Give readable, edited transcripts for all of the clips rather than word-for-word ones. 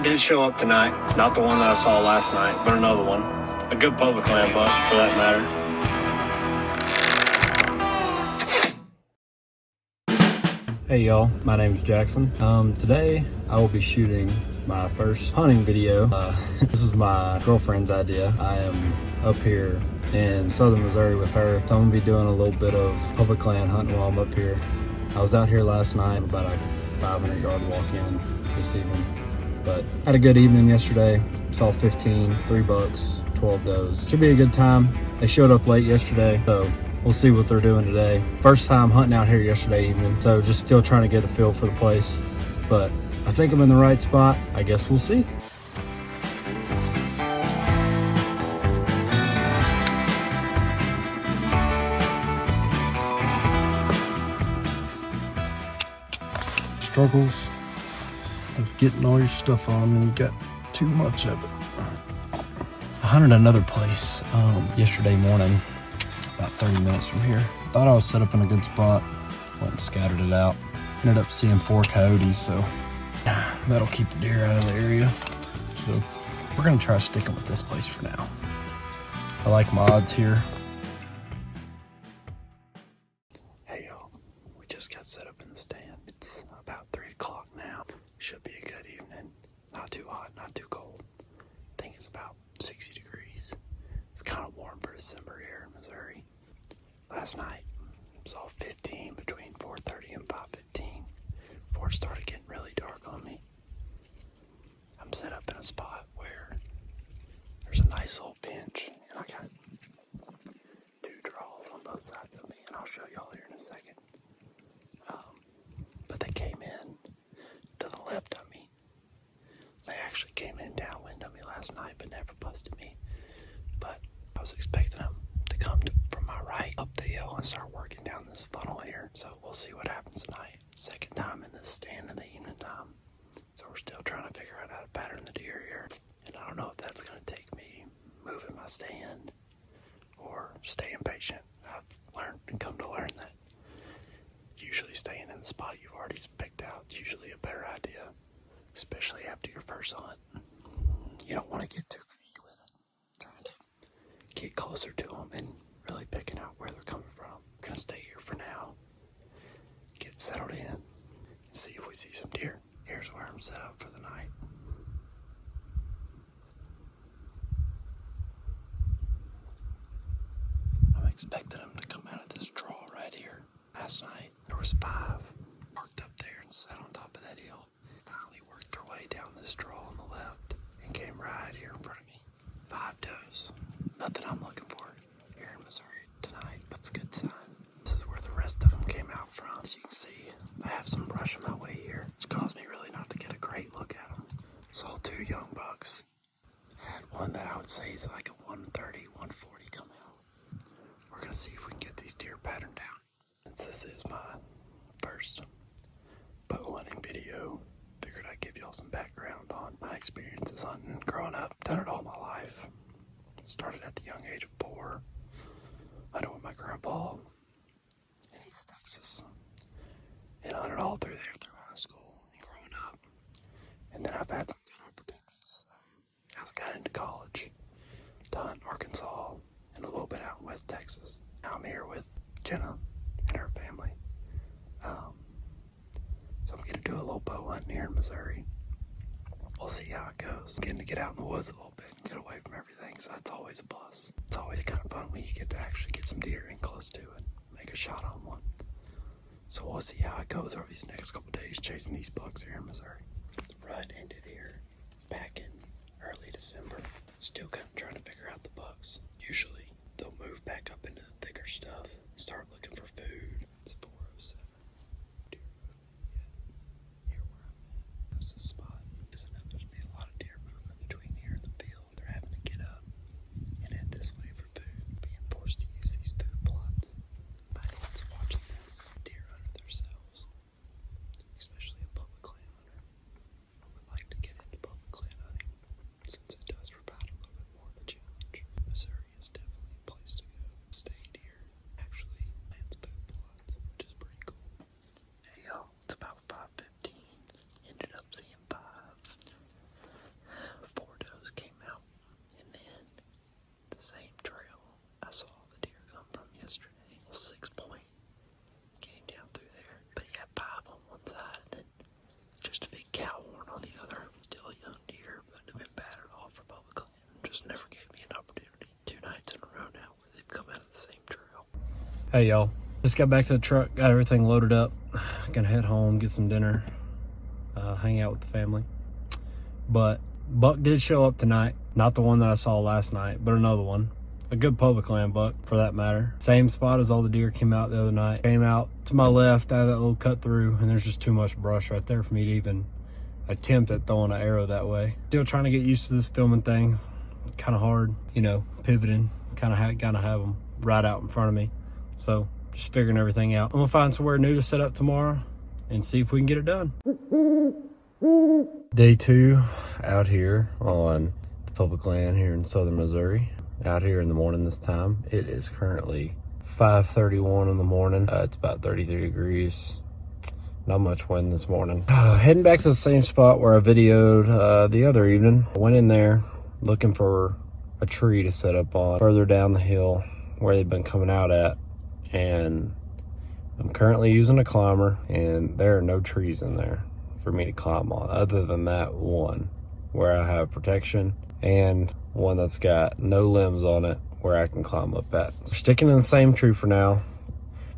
Did show up tonight. Not the one that I saw last night, but another one. A good public land buck, for that matter. Hey y'all, my name's Jackson. Today I will be shooting my first hunting video. This is my girlfriend's idea. I am up here in southern Missouri with her, so I'm gonna be doing a little bit of public land hunting while I'm up here. I was out here last night, about a 500-yard walk in this evening, but had a good evening yesterday. Saw 15, 3 bucks, 12 does. Should be a good time. They showed up late yesterday, so we'll see what they're doing today. First time hunting out here yesterday evening, so just still trying to get a feel for the place. But I think I'm in the right spot. I guess we'll see. Struggles of getting all your stuff on when you got too much of it. I hunted another place yesterday morning, about 30 minutes from here. Thought I was set up in a good spot. Went and scattered it out. Ended up seeing 4 coyotes, so that'll keep the deer out of the area. So we're gonna try sticking with this place for now. I like my odds here. Hey y'all, we just got set up in the stand. It's about 3 o'clock now. Should be a good evening. Not too hot, not too cold. I think it's about 60 degrees. It's kind of warm for December here in Missouri. Last night, saw 15 between 4:30 and 5:15 before it started getting really dark on me. I'm set up in a spot where there's a nice little bench, and I got 2 draws on both sides of me, and I'll show y'all here in a second. But they came in to the left of me. They actually came in downwind of me last night, but never busted me. But I was expecting them to come from my right up the hill and start working down this funnel here. So we'll see what happens tonight. Second time in this stand in the evening time. So we're still trying to figure out how to pattern the deer here. And I don't know if that's going to take me moving my stand or staying patient. I've learned and come to learn that usually staying in the spot you've already picked out is usually a better idea, especially after your first hunt. You don't want to get too greedy with it, trying to get closer to them and really picking out where they're coming from. We're going to stay here for now, get settled in, and see if we see some deer. Here's where I'm set up for the night. I'm expecting them to come out of this draw right here. Last night, there was 5 parked up there and sat on top of that hill. Finally worked their way down this draw on the left and came right here in front of me. 5 does. Nothing I'm looking for here in Missouri tonight, but it's a good sign. This is where the rest of them came out from. As you can see, I have some brush in my way here, which caused me really not to get a great look at them. Saw 2 young bucks. Had one that I would say is like a 130, 140 come out. We're gonna see if we can get these deer patterned down. Since this is my first bow hunting video, figured I'd give y'all some background on my experiences hunting growing up. Done it all my life. Started at the young age of 4. Hunted with my grandpa in East Texas. And hunted all through there through high school and growing up. And then I've had some good opportunities as I got into college to hunt Arkansas and a little bit out in West Texas. Now I'm here with Jenna and her family. So I'm going to do a little bow hunting here in Missouri. We'll see how it goes. I'm getting to get out in the woods a little bit and get away from everything, so that's always a plus. It's always kind of fun when you get to actually get some deer in close to and make a shot on one. So we'll see how it goes over these next couple days chasing these bucks here in Missouri. The rut ended here back in early December. Still kind of trying to figure out the bucks. Usually they'll move back up into the thicker stuff and start looking for food. It's 4:07. Deer movement. Here where I'm at. There's a spot. There's another to be a lot of deer movement between here and the field. They're having to get up and head this way for food, being forced to use these food plots. My dad's watching this deer under themselves, especially a public land hunter. I would like to get into public land hunting since it does provide a little bit more of a challenge. Missouri is definitely a place to go. Stayed Hey y'all, just got back to the truck, got everything loaded up. Gonna head home, get some dinner, hang out with the family. But buck did show up tonight. Not the one that I saw last night, but another one. A good public land buck, for that matter. Same spot as all the deer came out the other night. Came out to my left out of that little cut through, and there's just too much brush right there for me to even attempt at throwing an arrow that way. Still trying to get used to this filming thing. Kind of hard, you know, pivoting. Kind of gotta have them right out in front of me. So just figuring everything out. I'm gonna find somewhere new to set up tomorrow and see if we can get it done. Day 2 out here on the public land here in southern Missouri. Out here in the morning this time. It is currently 5:31 in the morning. It's about 33 degrees. Not much wind this morning. Heading back to the same spot where I videoed the other evening. I went in there looking for a tree to set up on further down the hill where they've been coming out at. And I'm currently using a climber, and there are no trees in there for me to climb on other than that one where I have protection and one that's got no limbs on it where I can climb up at. So sticking in the same tree for now.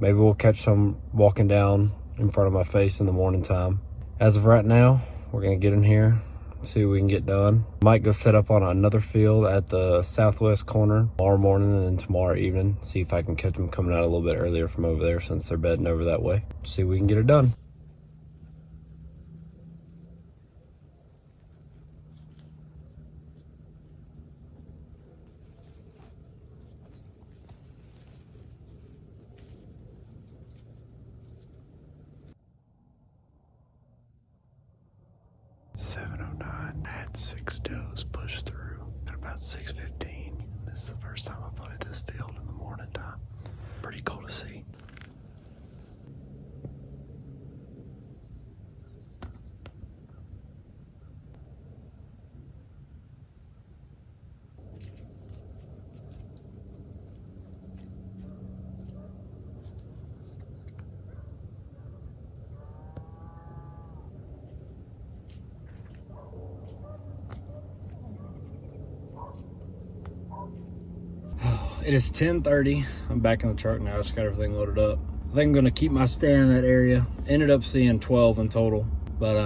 Maybe we'll catch some walking down in front of my face in the morning time. As of right now, we're gonna get in here, see what we can get done. Might go set up on another field at the southwest corner tomorrow morning and then tomorrow evening. See if I can catch them coming out a little bit earlier from over there since they're bedding over that way. See if we can get it done. I had 6 does push through at about 6:15. This is the first time I've hunted this field in the morning time. Pretty cool to see. It is 10:30. I'm back in the truck now. I just got everything loaded up. I think I'm gonna keep my stand in that area. Ended up seeing 12 in total, but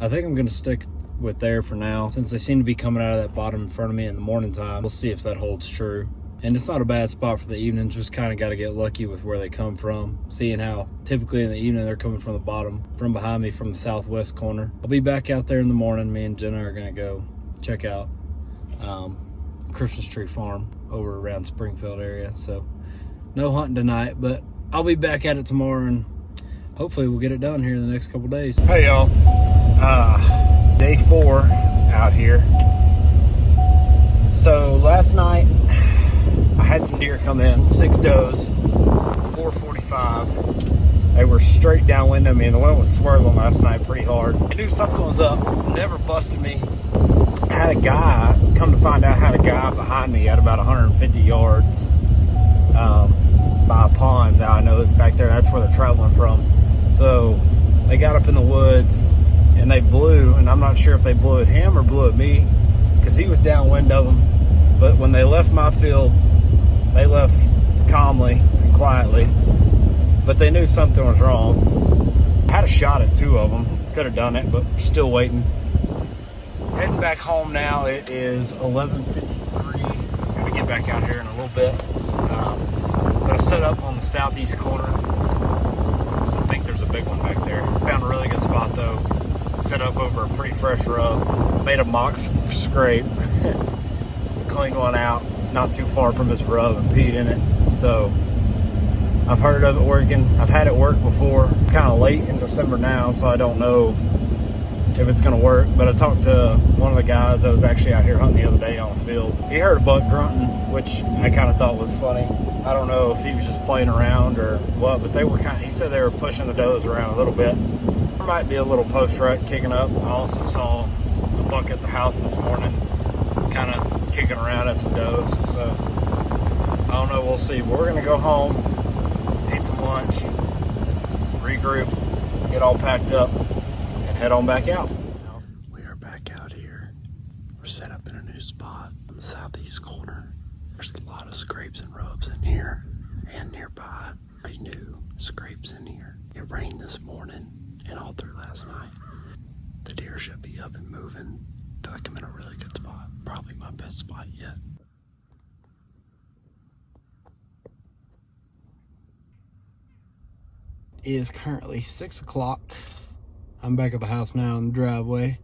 I think I'm gonna stick with there for now since they seem to be coming out of that bottom in front of me in the morning time. We'll see if that holds true. And it's not a bad spot for the evening. Just kind of got to get lucky with where they come from. Seeing how typically in the evening they're coming from the bottom, from behind me, from the southwest corner. I'll be back out there in the morning. Me and Jenna are gonna go check out Christmas Tree Farm over around Springfield area. So no hunting tonight, but I'll be back at it tomorrow and hopefully we'll get it done here in the next couple days. Hey y'all, day 4 out here. So last night I had some deer come in, 6 does, 4:45. They were straight downwind of me and the wind was swirling last night pretty hard. I knew something was up, never busted me. Had a guy, come to find out, had a guy behind me at about 150 yards by a pond that I know is back there. That's where they're traveling from. So they got up in the woods and they blew, and I'm not sure if they blew at him or blew at me because he was downwind of them. But when they left my field, they left calmly and quietly, but they knew something was wrong. I had a shot at 2 of them, could have done it, but still waiting. Heading back home now. It is 11:53. Gonna get back out here in a little bit. Gonna set up on the southeast corner. I think there's a big one back there. Found a really good spot though. Set up over a pretty fresh rub. Made a mock scrape. Cleaned one out, not too far from its rub, and peed in it. So I've heard of it working. I've had it work before. Kind of late in December now, so I don't know if it's gonna work, but I talked to one of the guys that was actually out here hunting the other day on the field. He heard a buck grunting, which I kind of thought was funny. I don't know if he was just playing around or what, but they were he said they were pushing the does around a little bit. There might be a little post rut kicking up. I also saw a buck at the house this morning, kind of kicking around at some does. So I don't know, we'll see. We're gonna go home, eat some lunch, regroup, get all packed up, head on back out. We are back out here. We're set up in a new spot on the southeast corner. There's a lot of scrapes and rubs in here and nearby. already knew scrapes in here. It rained this morning and all through last night. The deer should be up and moving. I feel like I'm in a really good spot. Probably my best spot yet. It is currently 6 o'clock. I'm back at the house now in the driveway.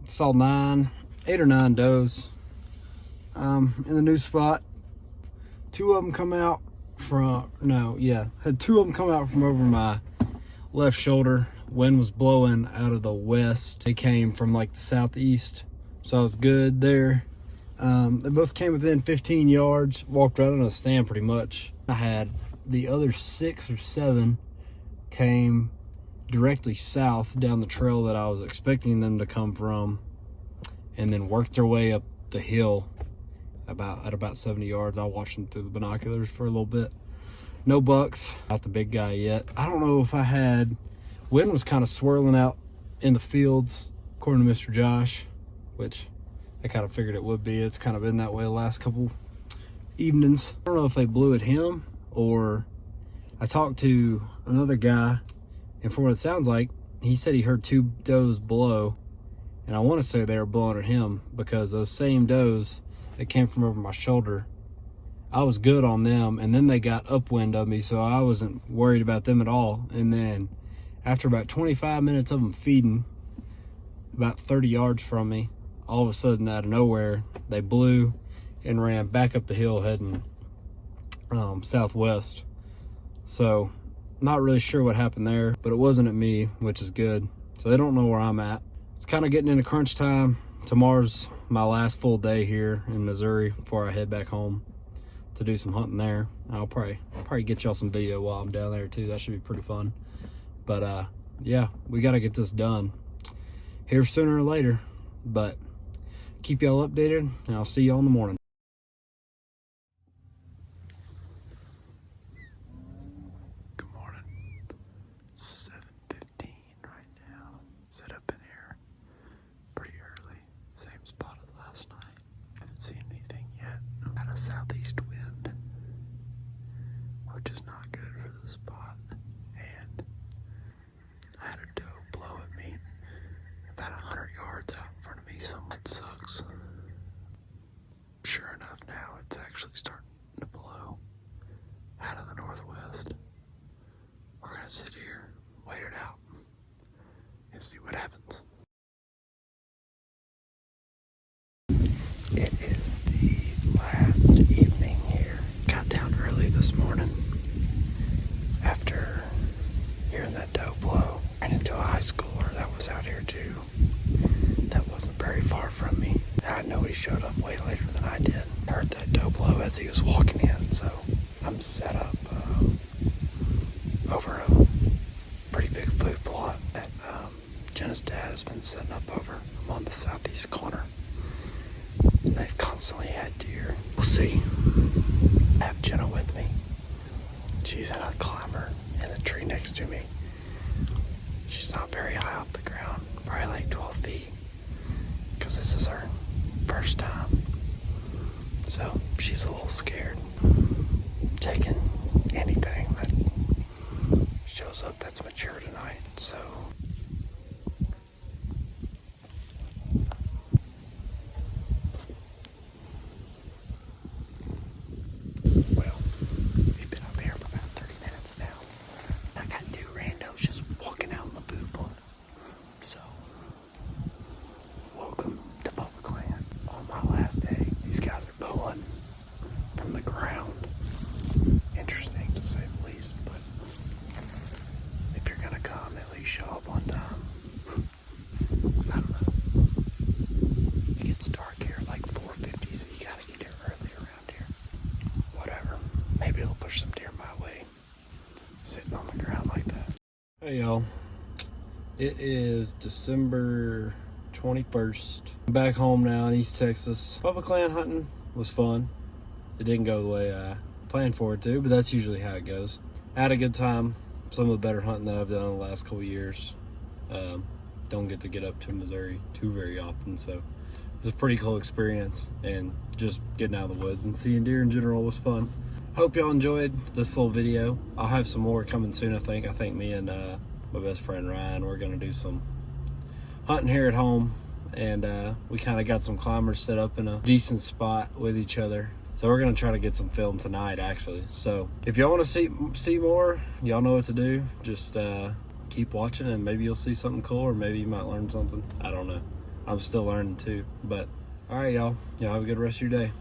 Saw 8 or 9 does in the new spot. 2 of them come out from, had 2 of them come out from over my left shoulder. Wind was blowing out of the west. They came from like the southeast, so I was good there. They both came within 15 yards, walked right on a stand pretty much. I had the other 6 or 7 came directly south down the trail that I was expecting them to come from, and then worked their way up the hill at about 70 yards. I watched them through the binoculars for a little bit. No bucks, not the big guy yet. I don't know if I had, wind was kind of swirling out in the fields, according to Mr. Josh, which I kind of figured it would be. It's kind of been that way the last couple evenings. I don't know if they blew at him, or I talked to another guy, and from what it sounds like, he said he heard 2 does blow, and I want to say they were blowing at him, because those same does that came from over my shoulder, I was good on them, and then they got upwind of me, so I wasn't worried about them at all. And then after about 25 minutes of them feeding about 30 yards from me, all of a sudden out of nowhere they blew and ran back up the hill heading southwest. So not really sure what happened there, but it wasn't at me, which is good. So they don't know where I'm at. It's kind of getting into crunch time. Tomorrow's my last full day here in Missouri before I head back home to do some hunting there. I'll probably get y'all some video while I'm down there too. That should be pretty fun. But yeah, we got to get this done here sooner or later. But keep y'all updated, and I'll see y'all in the morning. Good morning. 7:15 right now. Set up in here pretty early. Same spot as last night. Haven't seen anything yet. Had a southeast wind, which is not good for the spot. And I had a doe blow at me about 100 yards out in front of me. So that sucks. Sure enough, now it's actually starting to blow out of the northwest. We're gonna sit here, wait it out, and see what happens. It is the last evening here. Got down early this morning after hearing that doe blow. Ran into a high schooler that was out here too. That wasn't very far from me. I know he showed up way later than I did. Heard that doe blow as he was walking in, so I'm set up over a pretty big food plot that Jenna's dad has been setting up over. I'm on the southeast corner. They've constantly had deer. We'll see. I have Jenna with me. She's in a climber in the tree next to me. She's not very high off the ground, probably like 12 feet, because this is her first time. So she's a little scared. Taking anything that shows up that's mature tonight, so. Well, we've been up here for about 30 minutes now. I got 2 randos just walking out in the food plot. So, welcome to Public Land. On my last day, these guys are pulling from the ground. Interesting to say the least, but if you're gonna come, at least show up on time. I don't know. It gets dark here like 4:50, so you gotta get here early around here. Whatever. Maybe it'll push some deer my way, sitting on the ground like that. Hey y'all, it is December 21st. I'm back home now in East Texas. Public land hunting was fun. It didn't go the way I planned for it to, but that's usually how it goes. I had a good time. Some of the better hunting that I've done in the last couple years. Don't get up to Missouri too very often, so it was a pretty cool experience, and just getting out of the woods and seeing deer in general was fun. hope y'all enjoyed this little video. I'll have some more coming soon, I think. I think me and my best friend Ryan, we're gonna do some hunting here at home. And we kind of got some climbers set up in a decent spot with each other. So we're gonna try to get some film tonight, actually. So if y'all want to see more, y'all know what to do. Just keep watching, and maybe you'll see something cool, or maybe you might learn something. I don't know. I'm still learning too. But all right, y'all have a good rest of your day.